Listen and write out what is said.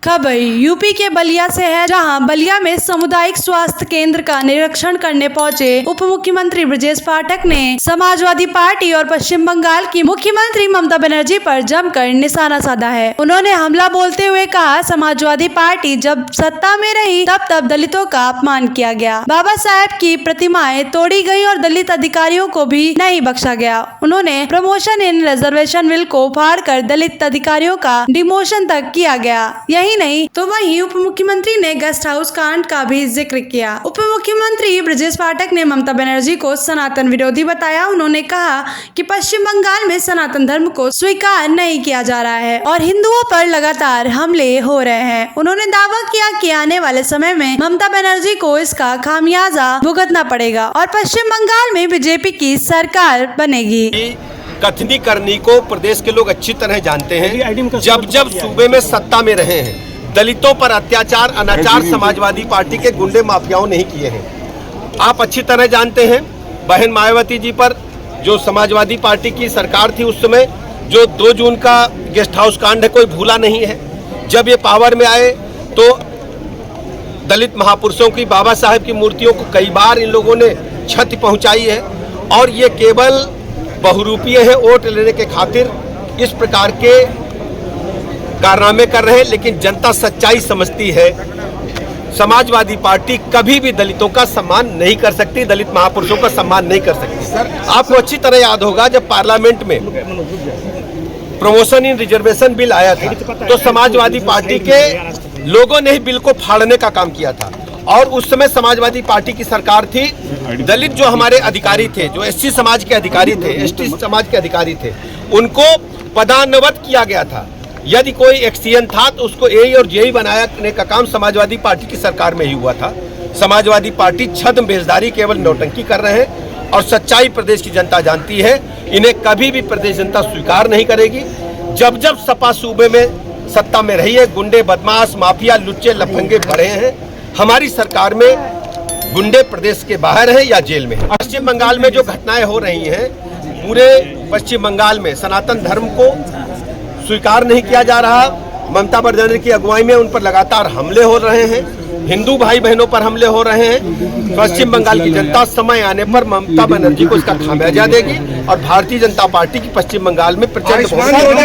खबर यूपी के बलिया से है, जहां बलिया में सामुदायिक स्वास्थ्य केंद्र का निरीक्षण करने पहुंचे उप मुख्यमंत्री ब्रजेश पाठक ने समाजवादी पार्टी और पश्चिम बंगाल की मुख्यमंत्री ममता बनर्जी पर जमकर निशाना साधा है। उन्होंने हमला बोलते हुए कहा, समाजवादी पार्टी जब सत्ता में रही तब दलितों का अपमान किया गया, बाबा साहेब की प्रतिमाएं तोड़ी गई और दलित अधिकारियों को भी नहीं बख्शा गया। उन्होंने प्रमोशन इन रिजर्वेशन बिल को फाड़ कर दलित अधिकारियों का डिमोशन तक किया गया। यही नहीं तो वहीं उप मुख्यमंत्री ने गेस्ट हाउस कांड का भी जिक्र किया। उप मुख्यमंत्री ब्रजेश पाठक ने ममता बनर्जी को सनातन विरोधी बताया। उन्होंने कहा कि पश्चिम बंगाल में सनातन धर्म को स्वीकार नहीं किया जा रहा है और हिंदुओं पर लगातार हमले हो रहे हैं। उन्होंने दावा किया कि आने वाले समय में ममता बनर्जी को इसका खामियाजा भुगतना पड़ेगा और पश्चिम बंगाल में बीजेपी की सरकार बनेगी। कथनी करनी को प्रदेश के लोग अच्छी तरह जानते हैं। जब सूबे में सत्ता में रहे हैं, दलितों पर अत्याचार अनाचार समाजवादी पार्टी के गुंडे माफियाओं नहीं किए हैं। आप अच्छी तरह जानते हैं, बहन मायावती जी पर जो समाजवादी पार्टी की सरकार थी उस समय, जो 2 जून का गेस्ट हाउस कांड है, कोई भूला नहीं है। जब ये पावर में आए तो दलित महापुरुषों की, बाबा साहेब की मूर्तियों को कई बार इन लोगों ने क्षति पहुंचाई है और ये केवल बहुरूपीय है, वोट लेने के खातिर इस प्रकार के कारनामे कर रहे हैं। लेकिन जनता सच्चाई समझती है। समाजवादी पार्टी कभी भी दलितों का सम्मान नहीं कर सकती, दलित महापुरुषों का सम्मान नहीं कर सकती। आपको अच्छी तरह याद होगा, जब पार्लियामेंट में प्रमोशन इन रिजर्वेशन बिल आया था तो समाजवादी पार्टी के लोगों ने ही बिल को फाड़ने का काम किया था और उस समय समाजवादी पार्टी की सरकार थी। दलित जो हमारे अधिकारी थे, जो एससी समाज के अधिकारी थे, एसटी समाज के अधिकारी थे, उनको पदान्नत किया गया था। यदि कोई एक्सीएन था तो उसको एई और जेई बनाने का काम समाजवादी पार्टी की सरकार में ही हुआ था। समाजवादी पार्टी छद्म बेजदारी, केवल नौटंकी कर रहे हैं और सच्चाई प्रदेश की जनता जानती है। इन्हें कभी भी प्रदेश जनता स्वीकार नहीं करेगी। जब सपा सूबे में सत्ता में रही है, गुंडे बदमाश माफिया लुच्चे लफंगे बढ़े हैं। हमारी सरकार में गुंडे प्रदेश के बाहर हैं या जेल में हैं। पश्चिम बंगाल में जो घटनाएं हो रही हैं, पूरे पश्चिम बंगाल में सनातन धर्म को स्वीकार नहीं किया जा रहा। ममता बनर्जी की अगुवाई में उन पर लगातार हमले हो रहे हैं, हिंदू भाई बहनों पर हमले हो रहे हैं। पश्चिम बंगाल की जनता समय आने पर ममता बनर्जी को इसका खामियाजा देगी और भारतीय जनता पार्टी की पश्चिम बंगाल में प्रचंड